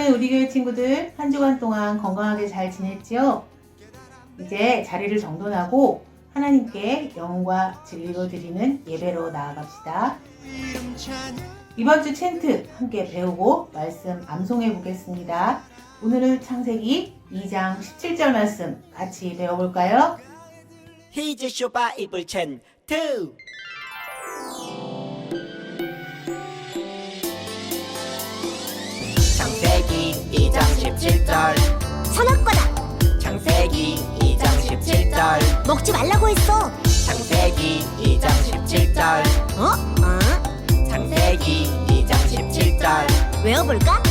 사랑하는 우리 교회 친구들, 한 주간 동안 건강하게 잘 지냈지요? 이제 자리를 정돈하고 하나님께 영과 진리로 드리는 예배로 나아갑시다. 이번 주 챈트 함께 배우고 말씀 암송해 보겠습니다. 오늘은 창세기 2장 17절 말씀 같이 배워볼까요? 히즈쇼 바이블 챈트. 창세기 2장 17절 선악과다. 창세기 2장 17절 먹지 말라고 했어. 창세기 2장 17절 창세기 2장 17절 외워볼까?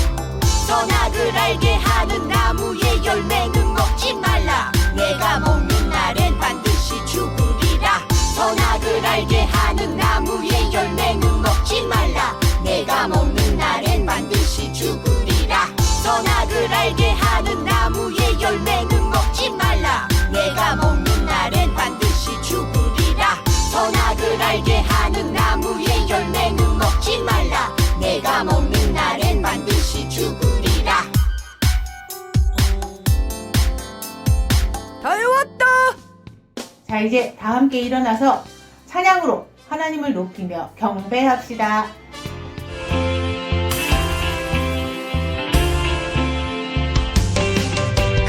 선악을 알게 하는 나무의 열매는 먹지 말라. 내가 먹는 날엔 반드시 죽으리라. 선악을 알게 하는 나무의 열매는 먹지 말라. 내가 먹는 날엔 반드시 죽으리라. 선악을 알게 하는 나무의 열매는 먹지 말라. 내가 먹는 날엔 반드시 죽으리라. 선악을 알게 하는 나무의 열매는 먹지 말라. 내가 먹는 날엔 반드시 죽으리라. 다 외웠다. 자, 이제 다 함께 일어나서 찬양으로 하나님을 높이며 경배합시다.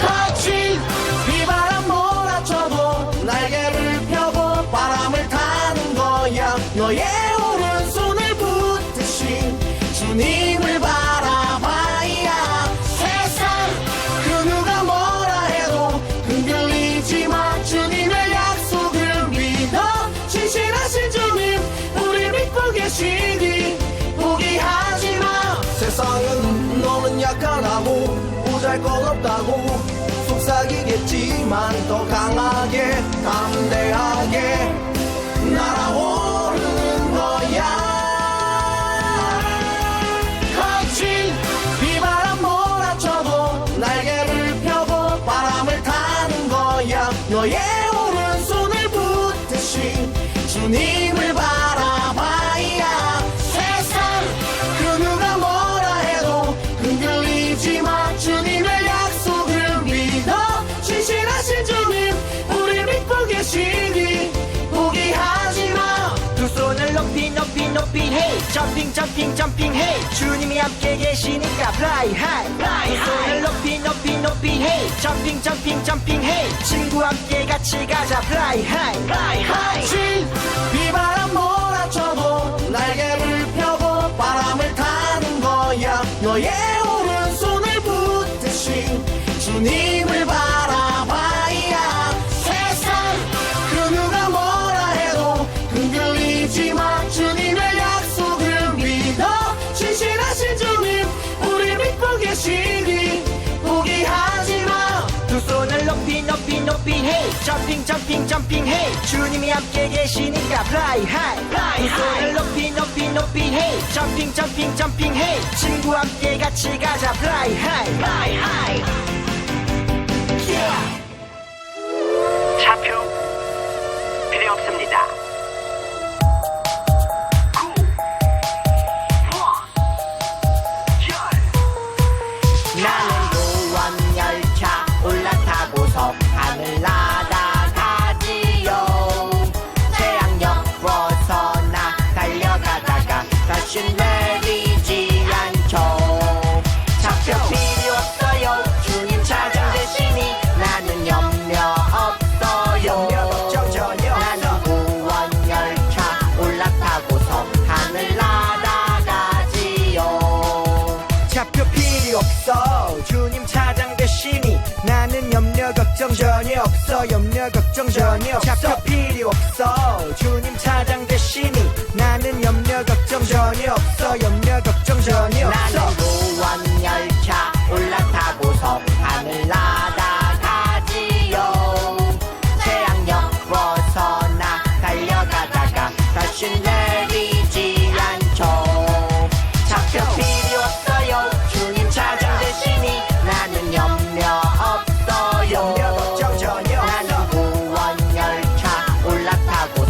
같이 비바람 몰아쳐도 날개를 펴고 바람을 타는 거야. 너의 오른손을 붙드신 주님을 바라봐야 세상 그 누가 뭐라 해도 흔들리지 마. 주님의 약속을 믿어 진실하신 주님 우리 믿고 계시니 포기하지 마. 세상은 너는 약하다고 보잘것없다고 속삭이겠지만 더 강하게 담대하게 날아오르는 거야. 거친 비바람 몰아쳐도 날개를 펴고 바람을 타는 거야. 너의 오른손을 붙드신 주님을 바라봐야 세상 그 누가 뭐라 해도 흔들리지 마. 주님의 약속을 믿어 진실하신 주님 우리 믿고 계시니 포기하지 마. 두 손을 높이 높이 높이 hey 점핑 점핑 점핑 hey 주님이 함께 계시니까 fly high 두 손을 높이 높이 높이 hey 점핑 점핑 점핑 hey 친구 함께 같이 가자 fly high 같이 비바람 몰아쳐도 날개를 펴고 바람을 타는 거야. 너의 오른손을 붙드신 주님을 바라봐야 세상 그 누가 뭐라 해도 흔들리지 마. 주님의 약속을 믿어 진실하신 주님 우리 믿고 계시니 포기하지 마. 두 손을 높이 높이 높이 hey 점핑 점핑 점핑 hey 주님이 함께 계시니까 fly high 두 손을 높이 높이 높이 hey 점핑 점핑 점핑 hey 친구 함께 같이 가자 fly high yeah. 좌표 필요 없습니다. 나는 구원 열차 올라타고서 하늘 날아가지요. 태양역 벗어나 달려가다가 다시 내리지 않죠. 좌표 필요 없어요. 주님 차장 되시니 나는 염려 없어요. 걱정 전혀 나는 구원 열차 올라타고서 하늘 날아가지요. 좌표 필요 없어. 주님 차장 되시니 나는 염려 걱정 전혀 없어. 염려 걱정 전혀 없어. 좌표 필요 없어. 주님 차장 되시니 나는 염려 걱정 전혀 없어. 염려 걱정 전혀 없어. 나는 구원 열차 올라타고서 하늘 날아가지요. 태양역 벗어나 달려가다가 다시 내리지 않죠. 좌표 필요 없어요. 주님 차장 되시니 나는 염려 없어요. 염려 걱정 전혀 없어. 나는 구원 열차 올라타고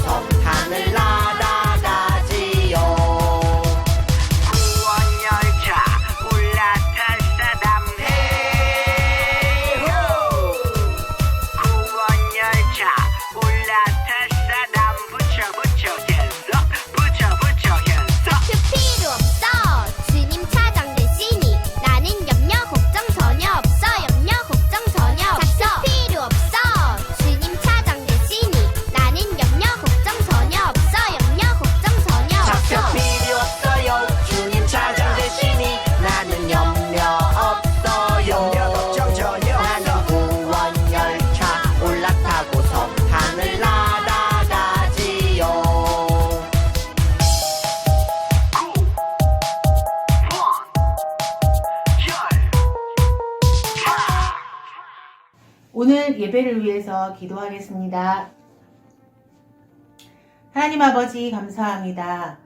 예배를 위해서 기도하겠습니다. 하나님 아버지 감사합니다.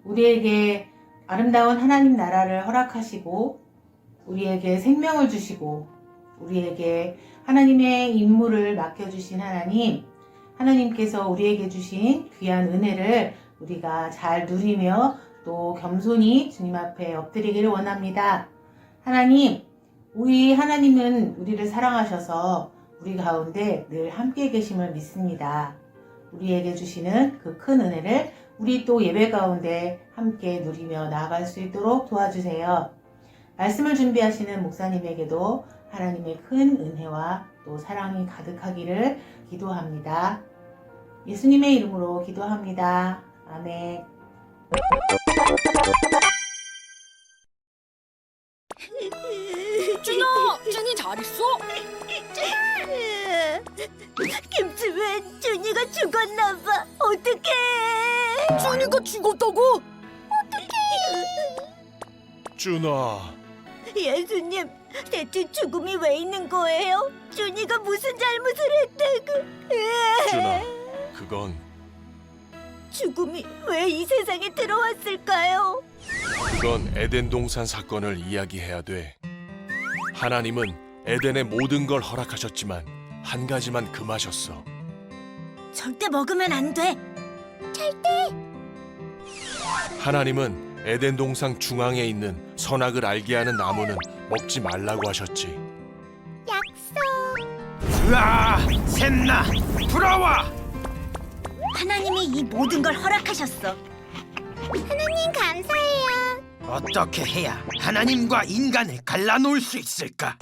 우리에게 아름다운 하나님 나라를 허락하시고 우리에게 생명을 주시고 우리에게 하나님의 임무를 맡겨주신 하나님께서 우리에게 주신 귀한 은혜를 우리가 잘 누리며 또 겸손히 주님 앞에 엎드리기를 원합니다. 하나님, 우리 하나님은 우리를 사랑하셔서 우리 가운데 늘 함께 계심을 믿습니다. 우리에게 주시는 그 큰 은혜를 우리 또 예배 가운데 함께 누리며 나아갈 수 있도록 도와주세요. 말씀을 준비하시는 목사님에게도 하나님의 큰 은혜와 또 사랑이 가득하기를 기도합니다. 예수님의 이름으로 기도합니다. 아멘. 준이 잘했어? 김치 왜 준이가 죽었나봐. 어떡해. 준이가 죽었다고? 준아, 예수님, 대체 죽음이 왜 있는 거예요? 준이가 무슨 잘못을 했다고. 준아, 그건 죽음이 왜 이 세상에 들어왔을까요? 그건 에덴 동산 사건을 이야기해야 돼. 하나님은 에덴의 모든 걸 허락하셨지만 한 가지만 금하셨어. 절대 먹으면 안 돼. 하나님은 에덴 동산 중앙에 있는 선악을 알게 하는 나무는 먹지 말라고 하셨지. 으아! 샘나! 부러워! 하나님이 이 모든 걸 허락하셨어. 하나님 감사해요. 어떻게 해야 하나님과 인간을 갈라놓을 수 있을까?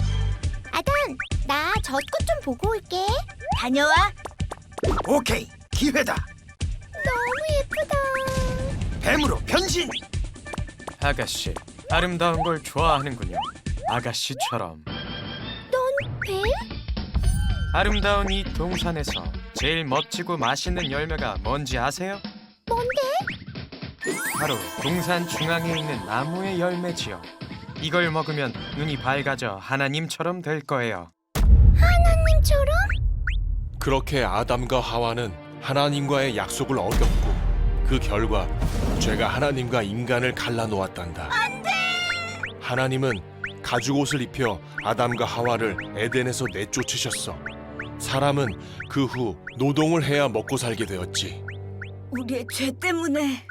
아담, 나 젖꽃 좀 보고 올게. 다녀와. 오케이, 기회다! 너무 예쁘다. 뱀으로 변신! 아가씨, 아름다운 걸 좋아하는군요. 아가씨처럼. 넌 뱀? 아름다운 이 동산에서 제일 멋지고 맛있는 열매가 뭔지 아세요? 뭔데? 바로 동산 중앙에 있는 나무의 열매지요. 이걸 먹으면 눈이 밝아져 하나님처럼 될 거예요. 하나님처럼? 그렇게 아담과 하와는 하나님과의 약속을 어겼고 그 결과 죄가 하나님과 인간을 갈라놓았단다. 하나님은 가죽옷을 입혀 아담과 하와를 에덴에서 내쫓으셨어. 사람은 그 후 노동을 해야 먹고 살게 되었지. 우리의 죄 때문에.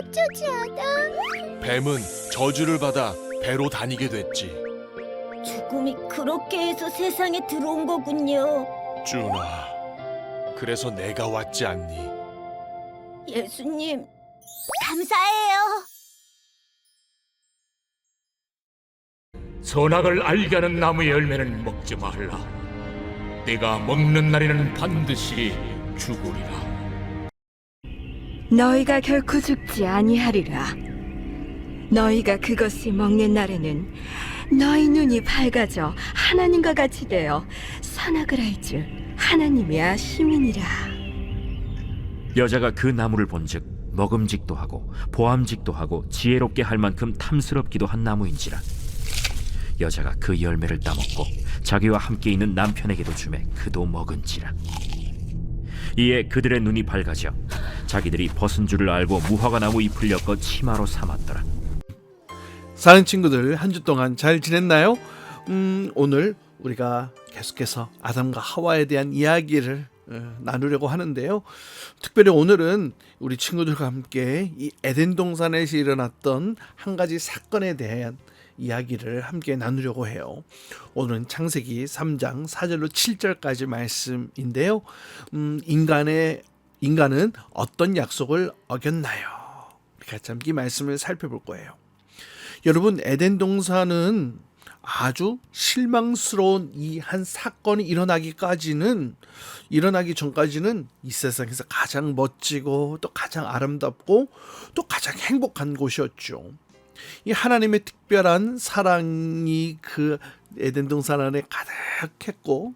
어쩌지 아담? 뱀은 저주를 받아 배로 다니게 됐지. 죽음이 그렇게 해서 세상에 들어온 거군요. 준아, 그래서 내가 왔지 않니? 예수님, 감사해요. 선악을 알게 하는 나무의 열매는 먹지 말라. 네가 먹는 날에는 반드시 죽으리라. 너희가 결코 죽지 아니하리라. 너희가 그것을 먹는 날에는 너희 눈이 밝아져 하나님과 같이 되어 선악을 알 줄 하나님이 아심이니라. 여자가 그 나무를 본즉 먹음직도 하고 보암직도 하고 지혜롭게 할 만큼 탐스럽기도 한 나무인지라. 여자가 그 열매를 따먹고 자기와 함께 있는 남편에게도 주매 그도 먹은지라. 이에 그들의 눈이 밝아져 자기들이 벗은 줄을 알고 무화과 나무 잎을 엮어 치마로 삼았더라. 사는 친구들, 한 주 동안 잘 지냈나요? 오늘 우리가 계속해서 아담과 하와에 대한 이야기를 나누려고 하는데요. 특별히 오늘은 우리 친구들과 함께 이 에덴 동산에서 일어났던 한 가지 사건에 대한 이야기를 함께 나누려고 해요. 오늘은 창세기 3장 4절로 7절까지 말씀인데요. 인간은 어떤 약속을 어겼나요? 우리 같이 함께 말씀을 살펴볼 거예요. 여러분, 에덴 동산은 아주 실망스러운 이 한 사건이 일어나기 전까지는 이 세상에서 가장 멋지고 또 가장 아름답고 또 가장 행복한 곳이었죠. 이 하나님의 특별한 사랑이 그 에덴 동산 안에 가득했고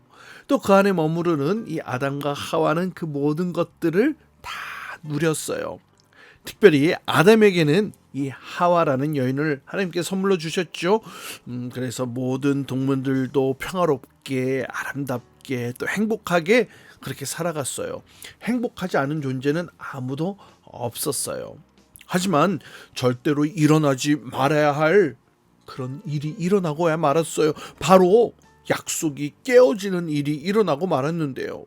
또 그 안에 머무르는 이 아담과 하와는 그 모든 것들을 다 누렸어요. 특별히 아담에게는 이 하와라는 여인을 하나님께 선물로 주셨죠. 그래서 모든 동물들도 평화롭게 아름답게 즐겁게 또 행복하게 그렇게 살아갔어요. 행복하지 않은 존재는 아무도 없었어요. 하지만 절대로 일어나지 말아야 할 그런 일이 일어나고야 말았어요. 바로 약속이 깨어지는 일이 일어나고 말았는데요.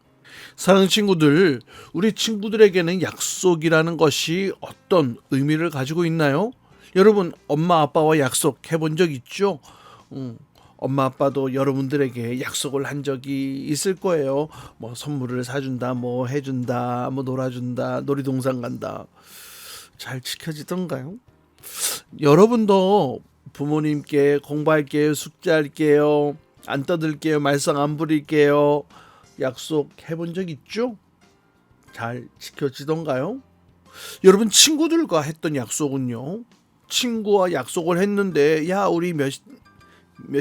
사랑하는 친구들, 우리 친구들에게는 약속이라는 것이 어떤 의미를 가지고 있나요? 여러분, 엄마 아빠와 약속해 본 적 있죠? 엄마 아빠도 여러분들에게 약속을 한 적이 있을 거예요. 뭐 선물을 사준다, 뭐 해준다, 뭐 놀아준다, 놀이동산 간다. 잘 지켜지던가요? 여러분도 부모님께 공부할게요, 숙제할게요, 안 떠들게요, 말썽 안 부릴게요, 약속해 본 적 있죠? 잘 지켜지던가요? 여러분, 친구들과 했던 약속은요, 친구와 약속을 했는데, 야, 우리 몇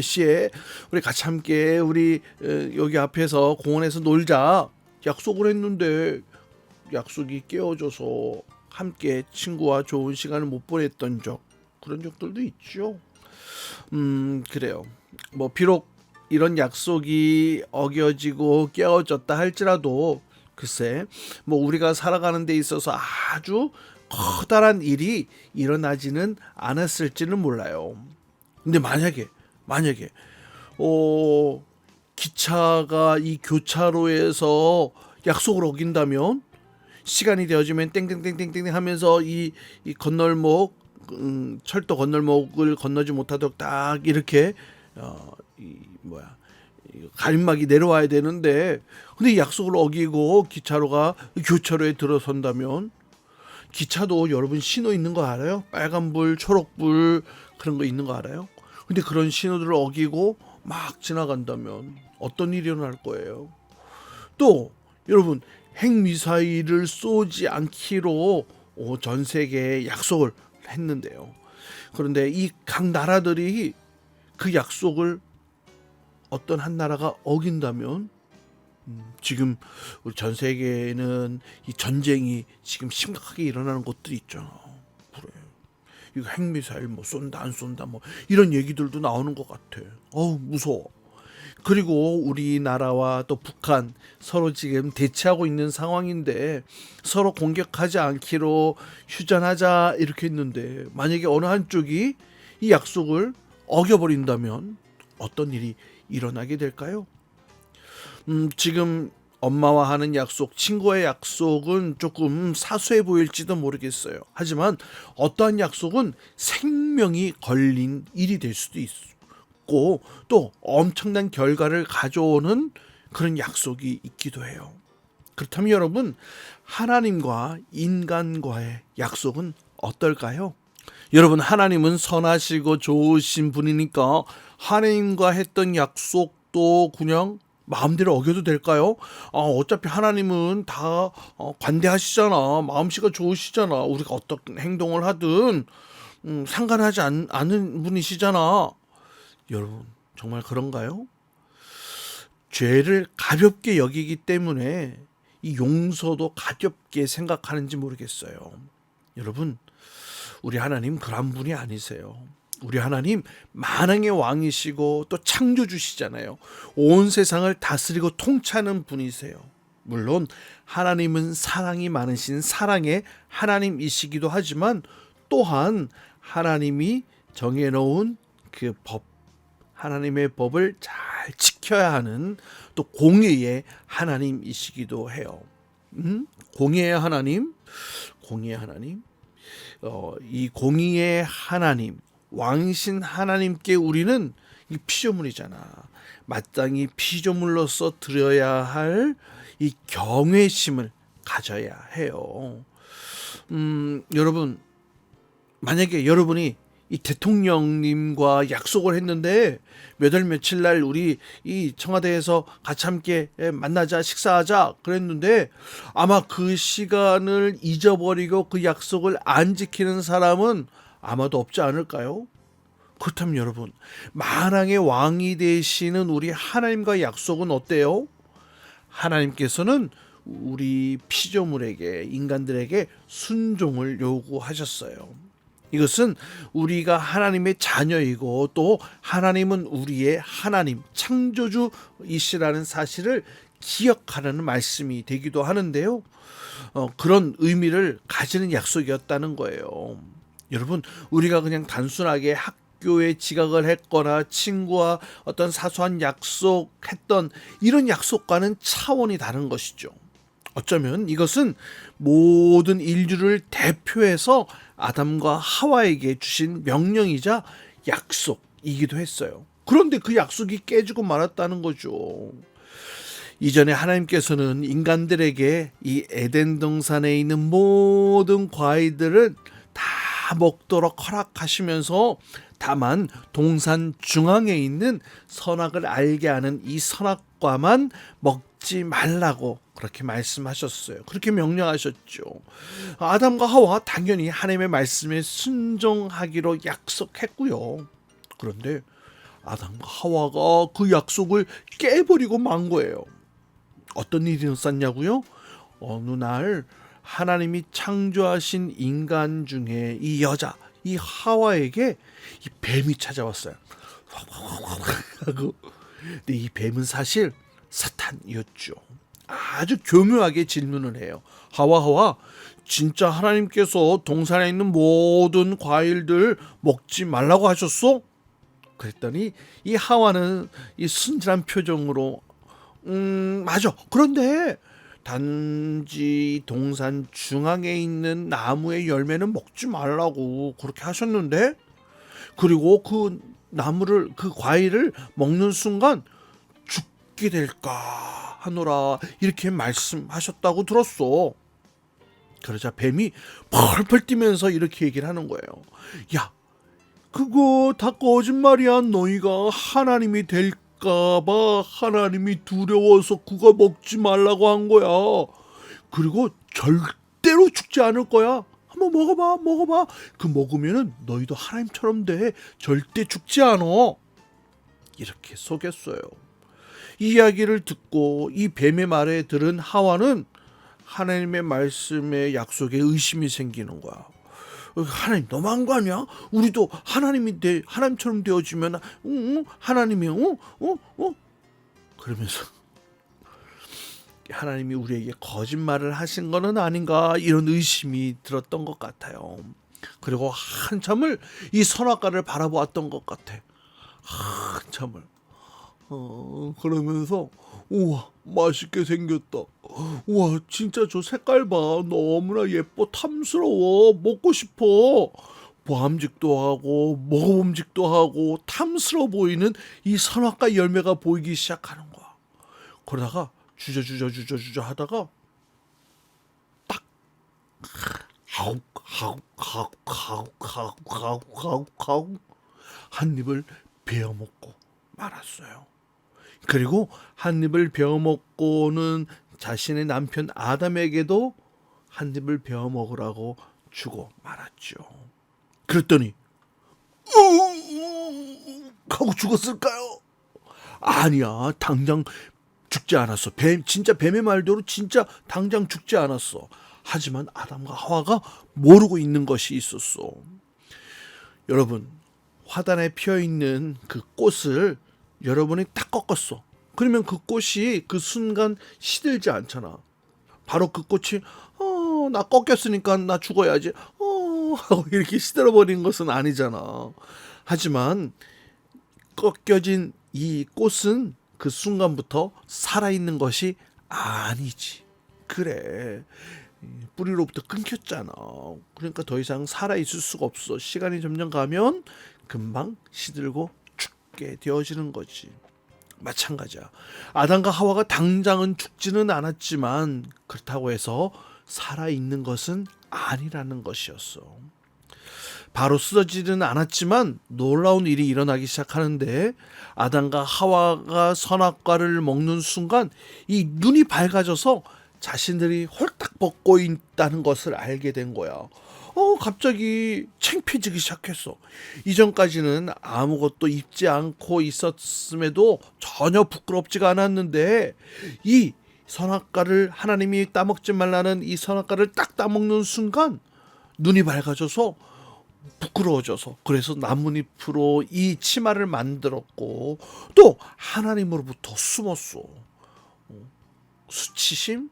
시에 우리 같이 함께 우리 여기 앞에서 공원에서 놀자 약속을 했는데 약속이 깨어져서 함께 친구와 좋은 시간을 못 보냈던 적, 그런 적들도 있죠. 그래요. 뭐 비록 이런 약속이 어겨지고 깨어졌다 할지라도 글쎄 뭐 우리가 살아가는 데 있어서 아주 커다란 일이 일어나지는 않았을지는 몰라요. 근데 만약에 기차가 이 교차로에서 약속을 어긴다면, 시간이 되어지면 땡땡땡땡땡 하면서 이 건널목, 철도 건널목을 건너지 못하도록 딱 이렇게 가림막이 내려와야 되는데, 근데 이 약속을 어기고 기차로가 교차로에 들어선다면, 기차도 여러분 신호 있는 거 알아요? 빨간불, 초록불 그런 거 있는 거 알아요? 근데 그런 신호들을 어기고 막 지나간다면 어떤 일이 일어날 거예요? 또 여러분, 핵미사일을 쏘지 않기로 전 세계에 약속을 했는데요. 그런데 이 각 나라들이 그 약속을 어떤 한 나라가 어긴다면, 지금 우리 전 세계에는 이 전쟁이 지금 심각하게 일어나는 곳들이 있잖아. 그래, 이거 핵미사일 뭐 쏜다 안 쏜다 뭐 이런 얘기들도 나오는 것 같아. 무서워. 그리고 우리나라와 또 북한 서로 지금 대치하고 있는 상황인데, 서로 공격하지 않기로 휴전하자 이렇게 했는데, 만약에 어느 한쪽이 이 약속을 어겨버린다면 어떤 일이 일어나게 될까요? 지금 엄마와 하는 약속, 친구의 약속은 조금 사소해 보일지도 모르겠어요. 하지만 어떠한 약속은 생명이 걸린 일이 될 수도 있고, 또 엄청난 결과를 가져오는 그런 약속이 있기도 해요. 그렇다면 여러분, 하나님과 인간과의 약속은 어떨까요? 여러분, 하나님은 선하시고 좋으신 분이니까 하나님과 했던 약속도 그냥 마음대로 어겨도 될까요? 어차피 하나님은 다 관대하시잖아. 마음씨가 좋으시잖아. 우리가 어떤 행동을 하든 상관하지 않은 분이시잖아. 여러분, 정말 그런가요? 죄를 가볍게 여기기 때문에 이 용서도 가볍게 생각하는지 모르겠어요. 여러분, 우리 하나님 그런 분이 아니세요. 우리 하나님 만왕의 왕이시고 또 창조주시잖아요. 온 세상을 다스리고 통치하는 분이세요. 물론 하나님은 사랑이 많으신 사랑의 하나님이시기도 하지만, 또한 하나님이 정해놓은 그 법, 하나님의 법을 잘 지켜야 하는 또 공의의 하나님이시기도 해요. 공의의 하나님, 이 공의의 하나님, 왕이신 하나님께 우리는 이 피조물이잖아. 마땅히 피조물로서 드려야 할 이 경외심을 가져야 해요. 여러분, 만약에 여러분이 이 대통령님과 약속을 했는데 몇 월 며칠 날 우리 이 청와대에서 같이 함께 만나자, 식사하자 그랬는데, 아마 그 시간을 잊어버리고 그 약속을 안 지키는 사람은 아마도 없지 않을까요? 그렇다면 여러분, 만왕의 왕이 되시는 우리 하나님과 약속은 어때요? 하나님께서는 우리 피조물에게, 인간들에게 순종을 요구하셨어요. 이것은 우리가 하나님의 자녀이고 또 하나님은 우리의 하나님, 창조주이시라는 사실을 기억하라는 말씀이 되기도 하는데요. 그런 의미를 가지는 약속이었다는 거예요. 여러분, 우리가 그냥 단순하게 학교에 지각을 했거나 친구와 어떤 사소한 약속했던 이런 약속과는 차원이 다른 것이죠. 어쩌면 이것은 모든 인류를 대표해서 아담과 하와에게 주신 명령이자 약속이기도 했어요. 그런데 그 약속이 깨지고 말았다는 거죠. 이전에 하나님께서는 인간들에게 이 에덴 동산에 있는 모든 과일들을 다 먹도록 허락하시면서 다만 동산 중앙에 있는 선악을 알게 하는 이 선악과만 먹지 말라고 그렇게 말씀하셨어요. 그렇게 명령하셨죠. 아담과 하와 당연히 하나님의 말씀에 순종하기로 약속했고요. 그런데 아담과 하와가 그 약속을 깨버리고 만 거예요. 어떤 일이 있었냐고요? 어느 날 하나님이 창조하신 인간 중에 이 여자, 이 하와에게 이 뱀이 찾아왔어요. 근데 이 뱀은 사실 사탄이었죠. 아주 교묘하게 질문을 해요. 하와, 진짜 하나님께서 동산에 있는 모든 과일들 먹지 말라고 하셨어? 그랬더니 이 하와는 이 순진한 표정으로 맞아. 그런데 단지 동산 중앙에 있는 나무의 열매는 먹지 말라고 그렇게 하셨는데, 그리고 그 나무를, 그 과일을 먹는 순간 죽게 될까 하노라 이렇게 말씀하셨다고 들었어. 그러자 뱀이 펄펄 뛰면서 이렇게 얘기를 하는 거예요. 야, 그거 다 거짓말이야. 너희가 하나님이 될까봐 하나님이 두려워서 그거 먹지 말라고 한 거야. 그리고 절대로 죽지 않을 거야. 한번 먹어봐. 그 먹으면은 너희도 하나님처럼 돼. 절대 죽지 않아. 이렇게 속였어요. 이 이야기를 듣고 이 뱀의 말에 들은 하와는 하나님의 말씀에 약속에 의심이 생기는 거야. 하나님 너무한 거 아니야? 우리도 하나님처럼 되어지면 하나님이 그러면서 하나님이 우리에게 거짓말을 하신 거는 아닌가 이런 의심이 들었던 것 같아요. 그리고 한참을 이 선악과를 바라보았던 것 같아. 한참을. 그러면서 우와 맛있게 생겼다. 우와 진짜 저 색깔 봐. 너무나 예뻐. 탐스러워. 먹고 싶어. 보암직도 하고 먹어봄직도 하고 탐스러워 보이는 이 선악과 열매가 보이기 시작하는 거야. 그러다가 주저 하다가 딱 한 입을 베어 먹고 말았어요. 그리고 한 입을 베어 먹고는 자신의 남편 아담에게도 한 입을 베어 먹으라고 주고 말았죠. 그랬더니 하고 죽었을까요? 아니야, 당장 죽지 않았어. 진짜 뱀의 말대로 진짜 당장 죽지 않았어. 하지만 아담과 하와가 모르고 있는 것이 있었어. 여러분, 화단에 피어있는 그 꽃을 여러분이 딱 꺾었어. 그러면 그 꽃이 그 순간 시들지 않잖아. 바로 그 꽃이 나 꺾였으니까 나 죽어야지 하고 이렇게 시들어버린 것은 아니잖아. 하지만 꺾여진 이 꽃은 그 순간부터 살아있는 것이 아니지. 그래, 뿌리로부터 끊겼잖아. 그러니까 더 이상 살아있을 수가 없어. 시간이 점점 가면 금방 시들고 죽게 되어지는 거지. 마찬가지야. 아담과 하와가 당장은 죽지는 않았지만 그렇다고 해서 살아있는 것은 아니라는 것이었어. 바로 쓰러지지는 않았지만 놀라운 일이 일어나기 시작하는데, 아담과 하와가 선악과를 먹는 순간 이 눈이 밝아져서 자신들이 홀딱 벗고 있다는 것을 알게 된 거야. 갑자기 창피해지기 시작했어. 이전까지는 아무것도 입지 않고 있었음에도 전혀 부끄럽지가 않았는데, 이 선악과를 하나님이 따먹지 말라는 이 선악과를 딱 따먹는 순간 눈이 밝아져서 부끄러워져서 그래서 나뭇잎으로 이 치마를 만들었고 또 하나님으로부터 숨었어. 수치심,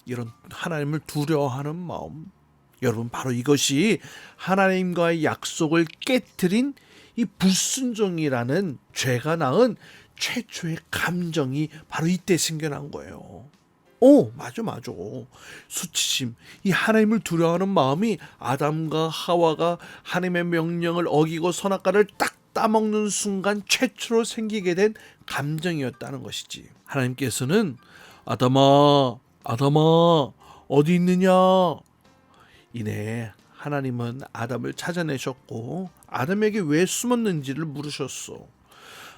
이런 하나님을 두려워하는 마음. 여러분, 바로 이것이 하나님과의 약속을 깨트린 이 불순종이라는 죄가 낳은 최초의 감정이 바로 이때 생겨난 거예요. 맞아. 수치심, 이 하나님을 두려워하는 마음이 아담과 하와가 하나님의 명령을 어기고 선악과를 딱 따먹는 순간 최초로 생기게 된 감정이었다는 것이지. 하나님께서는 아담아 어디 있느냐? 이내 하나님은 아담을 찾아내셨고 아담에게 왜 숨었는지를 물으셨어.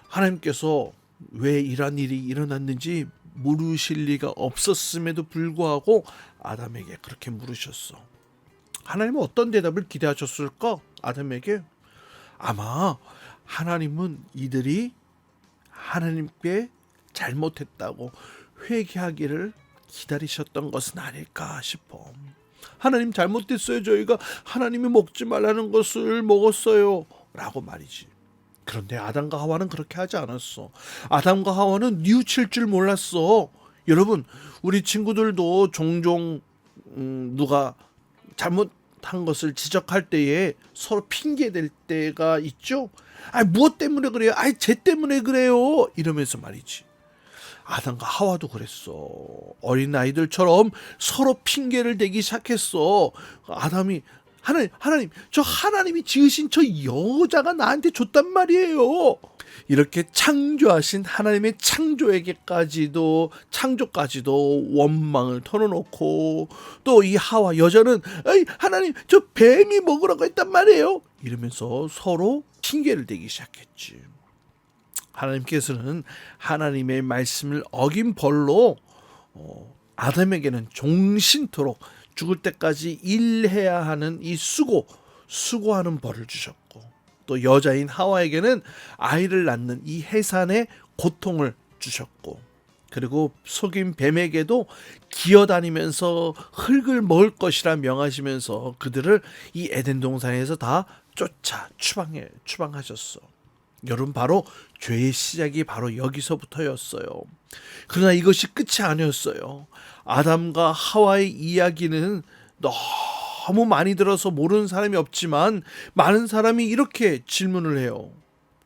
하나님께서 왜 이런 일이 일어났는지 물으실 리가 없었음에도 불구하고 아담에게 그렇게 물으셨어. 하나님은 어떤 대답을 기대하셨을까? 아담에게 아마 하나님은 이들이 하나님께 잘못했다고 회개하기를 기다리셨던 것은 아닐까 싶어. 하나님 잘못됐어요. 저희가 하나님이 먹지 말라는 것을 먹었어요 라고 말이지. 그런데 아담과 하와는 그렇게 하지 않았어. 아담과 하와는 뉘우칠 줄 몰랐어. 여러분, 우리 친구들도 종종 누가 잘못한 것을 지적할 때에 서로 핑계댈 때가 있죠. 무엇 때문에 그래요? 쟤 때문에 그래요. 이러면서 말이지. 아담과 하와도 그랬어. 어린 아이들처럼 서로 핑계를 대기 시작했어. 아담이 하나님, 저 하나님이 지으신 저 여자가 나한테 줬단 말이에요. 이렇게 창조하신 하나님의 창조까지도 원망을 털어놓고 또 이 하와 여자는 하나님 저 뱀이 먹으라고 했단 말이에요. 이러면서 서로 핑계를 대기 시작했지. 하나님께서는 하나님의 말씀을 어긴 벌로 아담에게는 종신토록 죽을 때까지 일해야 하는 이 수고하는 벌을 주셨고 또 여자인 하와에게는 아이를 낳는 이 해산의 고통을 주셨고 그리고 속인 뱀에게도 기어다니면서 흙을 먹을 것이라 명하시면서 그들을 이 에덴 동산에서 다 쫓아 추방하셨어. 여러분, 바로 죄의 시작이 바로 여기서부터였어요. 그러나 이것이 끝이 아니었어요. 아담과 하와의 이야기는 너무 많이 들어서 모르는 사람이 없지만 많은 사람이 이렇게 질문을 해요.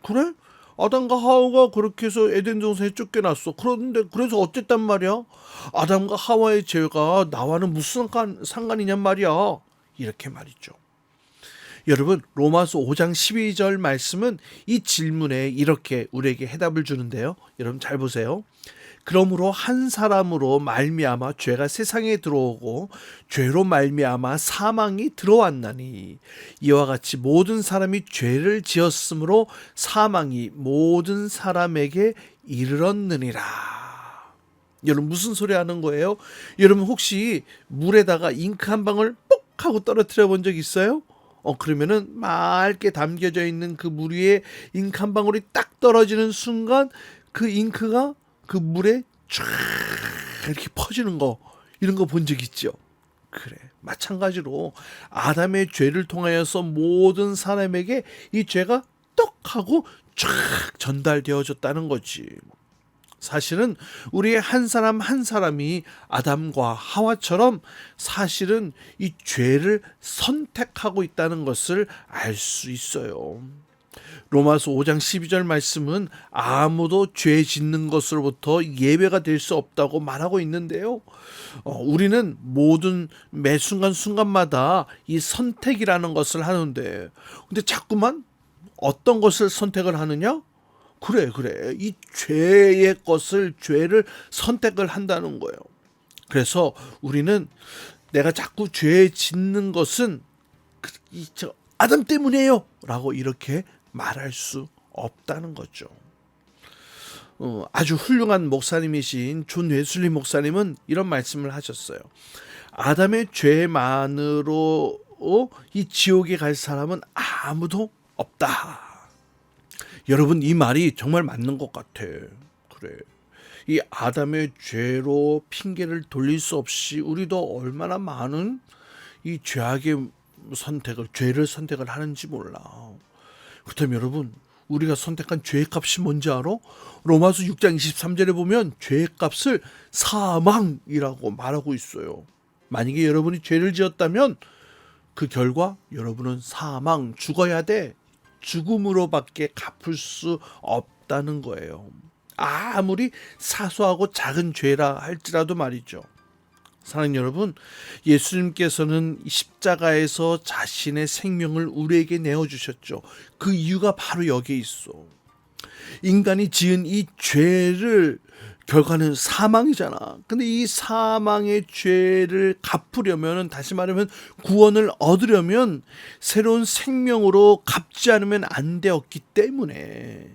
그래? 아담과 하와가 그렇게 해서 에덴 동산에 쫓겨났어. 그런데 그래서 어쨌단 말이야? 아담과 하와의 죄가 나와는 무슨 상관이냔 말이야. 이렇게 말이죠. 여러분, 로마서 5장 12절 말씀은 이 질문에 이렇게 우리에게 해답을 주는데요. 여러분 잘 보세요. 그러므로 한 사람으로 말미암아 죄가 세상에 들어오고 죄로 말미암아 사망이 들어왔나니 이와 같이 모든 사람이 죄를 지었으므로 사망이 모든 사람에게 이르렀느니라. 여러분, 무슨 소리 하는 거예요? 여러분, 혹시 물에다가 잉크 한 방울 뽁 하고 떨어뜨려 본 적 있어요? 그러면은 맑게 담겨져 있는 그 물 위에 잉크 한 방울이 딱 떨어지는 순간 그 잉크가 그 물에 쫙 이렇게 퍼지는 거, 이런 거 본 적 있죠? 그래, 마찬가지로 아담의 죄를 통하여서 모든 사람에게 이 죄가 떡 하고 쫙 전달되어졌다는 거지. 사실은 우리의 한 사람 한 사람이 아담과 하와처럼 사실은 이 죄를 선택하고 있다는 것을 알 수 있어요. 로마서 5장 12절 말씀은 아무도 죄 짓는 것으로부터 예배가 될 수 없다고 말하고 있는데요. 우리는 모든 매 순간마다 이 선택이라는 것을 하는데 근데 자꾸만 어떤 것을 선택을 하느냐? 그래. 이 죄의 것을, 죄를 선택을 한다는 거예요. 그래서 우리는 내가 자꾸 죄 짓는 것은 아담 때문이에요 라고 이렇게 말할 수 없다는 거죠. 아주 훌륭한 목사님이신 존 웨슬리 목사님은 이런 말씀을 하셨어요. 아담의 죄만으로 이 지옥에 갈 사람은 아무도 없다. 여러분, 이 말이 정말 맞는 것 같아. 그래. 이 아담의 죄로 핑계를 돌릴 수 없이 우리도 얼마나 많은 이 죄악의 죄를 선택을 하는지 몰라. 그렇다면 여러분, 우리가 선택한 죄의 값이 뭔지 알아? 로마서 6장 23절에 보면 죄의 값을 사망이라고 말하고 있어요. 만약에 여러분이 죄를 지었다면 그 결과 여러분은 사망, 죽어야 돼. 죽음으로밖에 갚을 수 없다는 거예요. 아무리 사소하고 작은 죄라 할지라도 말이죠. 사랑하는 여러분, 예수님께서는 십자가에서 자신의 생명을 우리에게 내어주셨죠. 그 이유가 바로 여기에 있어. 인간이 지은 이 죄를 결과는 사망이잖아. 근데 이 사망의 죄를 갚으려면, 다시 말하면 구원을 얻으려면 새로운 생명으로 갚지 않으면 안 되었기 때문에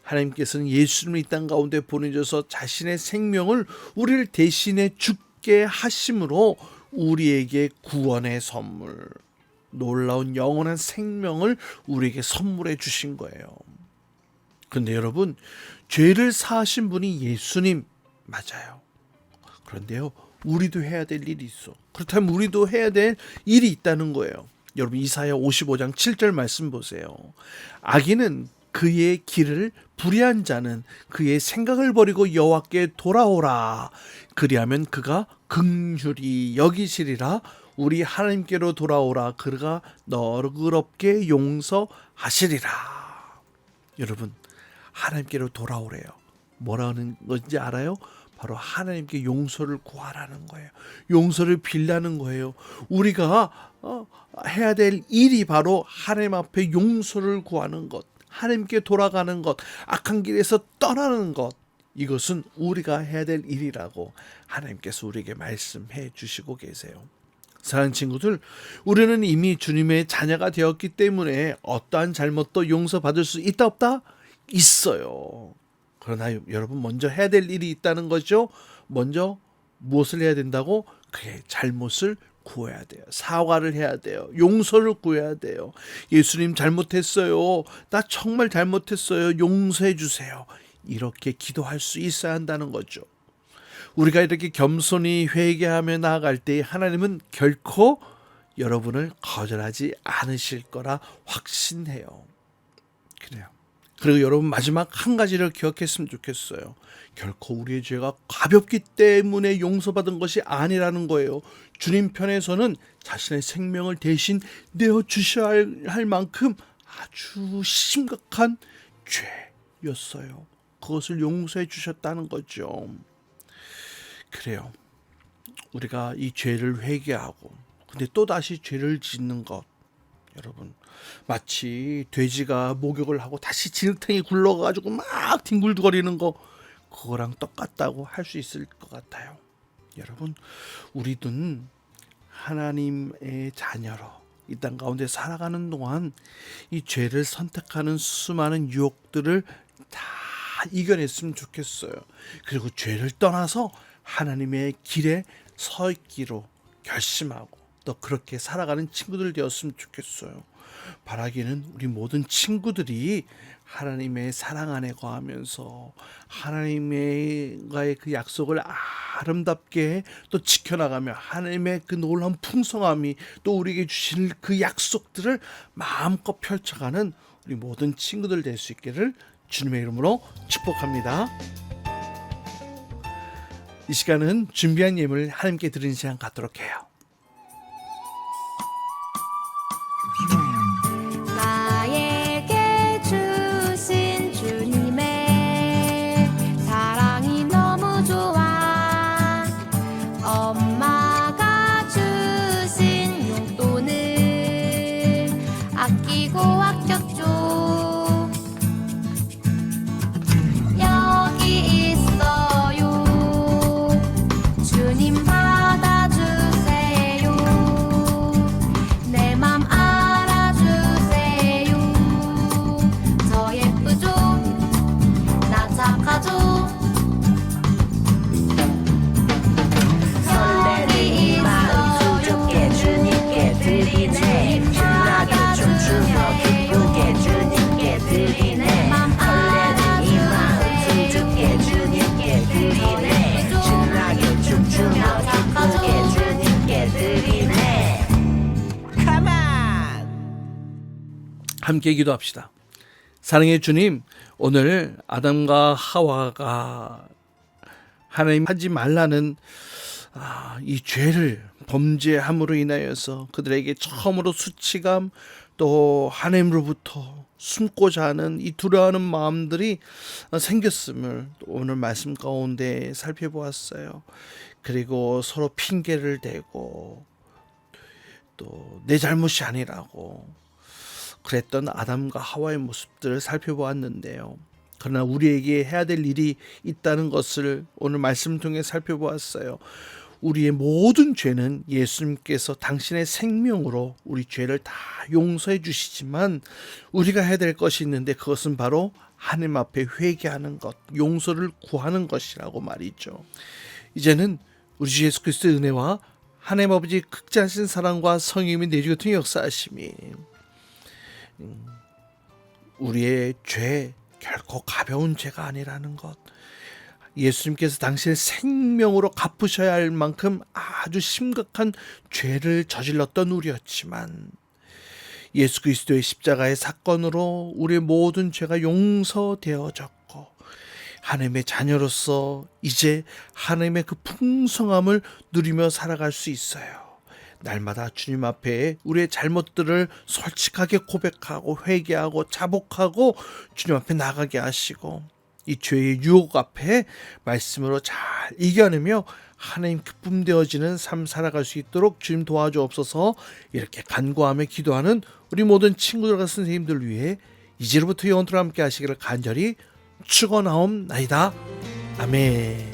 하나님께서는 예수님을 이 땅 가운데 보내셔서 자신의 생명을 우리를 대신해 죽게 하심으로 우리에게 구원의 선물, 놀라운 영원한 생명을 우리에게 선물해 주신 거예요. 그런데 여러분, 죄를 사하신 분이 예수님 맞아요. 그런데요, 우리도 해야 될 일이 있어. 그렇다면 우리도 해야 될 일이 있다는 거예요. 여러분, 이사야 55장 7절 말씀 보세요. 악인은 그의 길을 불의한 자는 그의 생각을 버리고 여호와께 돌아오라. 그리하면 그가 긍휼히 여기시리라. 우리 하나님께로 돌아오라. 그가 너그럽게 용서하시리라. 여러분, 하나님께로 돌아오래요. 뭐라는 건지 알아요? 바로 하나님께 용서를 구하라는 거예요. 용서를 빌라는 거예요. 우리가 해야 될 일이 바로 하나님 앞에 용서를 구하는 것, 하나님께 돌아가는 것, 악한 길에서 떠나는 것, 이것은 우리가 해야 될 일이라고 하나님께서 우리에게 말씀해 주시고 계세요. 사랑하는 친구들, 우리는 이미 주님의 자녀가 되었기 때문에 어떠한 잘못도 용서받을 수 있다 없다? 있어요. 그러나 여러분, 먼저 해야 될 일이 있다는 거죠. 먼저 무엇을 해야 된다고? 그의 잘못을 구해야 돼요. 사과를 해야 돼요. 용서를 구해야 돼요. 예수님, 잘못했어요. 나 정말 잘못했어요. 용서해 주세요. 이렇게 기도할 수 있어야 한다는 거죠. 우리가 이렇게 겸손히 회개하며 나아갈 때 하나님은 결코 여러분을 거절하지 않으실 거라 확신해요. 그래요. 그리고 여러분, 마지막 한 가지를 기억했으면 좋겠어요. 결코 우리의 죄가 가볍기 때문에 용서받은 것이 아니라는 거예요. 주님 편에서는 자신의 생명을 대신 내어주셔야 할 만큼 아주 심각한 죄였어요. 그것을 용서해 주셨다는 거죠. 그래요. 우리가 이 죄를 회개하고 근데 또다시 죄를 짓는 것, 여러분, 마치 돼지가 목욕을 하고 다시 진흙탕에 굴러가지고 막 뒹굴거리는 거, 그거랑 똑같다고 할 수 있을 것 같아요. 여러분, 우리는 하나님의 자녀로 이 땅 가운데 살아가는 동안 이 죄를 선택하는 수많은 유혹들을 다 이겨냈으면 좋겠어요. 그리고 죄를 떠나서 하나님의 길에 서 있기로 결심하고 또 그렇게 살아가는 친구들 되었으면 좋겠어요. 바라기는 우리 모든 친구들이 하나님의 사랑 안에 거하면서 하나님과의 그 약속을 아름답게 또 지켜나가며 하나님의 그 놀라운 풍성함이 또 우리에게 주실 그 약속들을 마음껏 펼쳐가는 우리 모든 친구들 될 수 있기를 주님의 이름으로 축복합니다. 이 시간은 준비한 예물을 하나님께 드리는 시간 갖도록 해요. 나에게 주신 주님의 사랑이 너무 좋아. 엄마가 주신 용돈을 아끼고 아꼈죠. 여기 있어요. 주님 받아주세요. 내 맘 알아주세요. 저 예쁘죠? 나 착하죠? 설레는 함께 기도합시다. 사랑의 주님, 오늘 아담과 하와가 하나님 하지 말라는 이 죄를 범죄함으로 인하여서 그들에게 처음으로 수치감 또 하나님으로부터 숨고자 하는 이 두려워하는 마음들이 생겼음을 오늘 말씀 가운데 살펴보았어요. 그리고 서로 핑계를 대고 또 내 잘못이 아니라고 그랬던 아담과 하와의 모습들을 살펴보았는데요. 그러나 우리에게 해야 될 일이 있다는 것을 오늘 말씀 통해 살펴보았어요. 우리의 모든 죄는 예수님께서 당신의 생명으로 우리 죄를 다 용서해 주시지만 우리가 해야 될 것이 있는데 그것은 바로 하나님 앞에 회개하는 것, 용서를 구하는 것이라고 말이죠. 이제는 우리 주 예수 그리스도의 은혜와 하나님 아버지의 극진하신 사랑과 성령님의 내주 같은 역사하심이 우리의 죄 결코 가벼운 죄가 아니라는 것, 예수님께서 당신의 생명으로 갚으셔야 할 만큼 아주 심각한 죄를 저질렀던 우리였지만 예수 그리스도의 십자가의 사건으로 우리의 모든 죄가 용서되어졌고 하나님의 자녀로서 이제 하나님의 그 풍성함을 누리며 살아갈 수 있어요. 날마다 주님 앞에 우리의 잘못들을 솔직하게 고백하고 회개하고 자복하고 주님 앞에 나가게 하시고 이 죄의 유혹 앞에 말씀으로 잘 이겨내며 하나님 기쁨 되어지는 삶 살아갈 수 있도록 주님 도와주옵소서. 이렇게 간구하며 기도하는 우리 모든 친구들과 선생님들 위해 이제로부터 영원토록 함께 하시기를 간절히 축원하옵나이다. 아멘.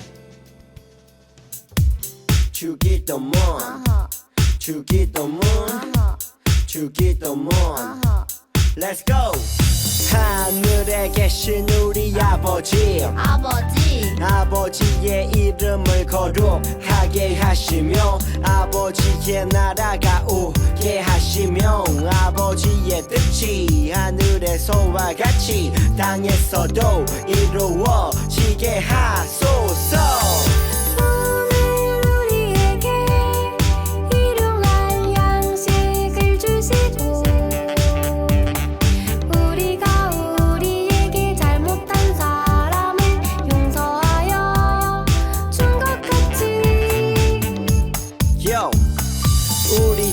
주기도문 주기도문 주기도문 Let's go. 하늘에 계신 우리 아버지의 이름을 거룩하게 하시며 아버지의 나라가 오게 하시며 아버지의 뜻이 하늘에서와 같이 땅에서도 이루어지게 하소서.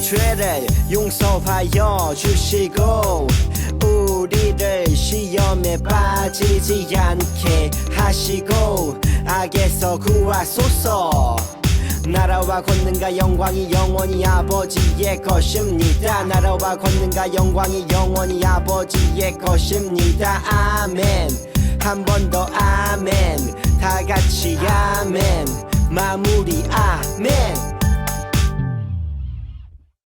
죄를 용서하여 주시고 우리를 시험에 빠지지 않게 하시고 악에서 구하소서. 나라와 권능과 영광이 영원히 아버지의 것입니다. 나라와 권능과 영광이 영원히 아버지의 것입니다. 아멘. 한 번 더 아멘. 다 같이 아멘. 마무리 아멘.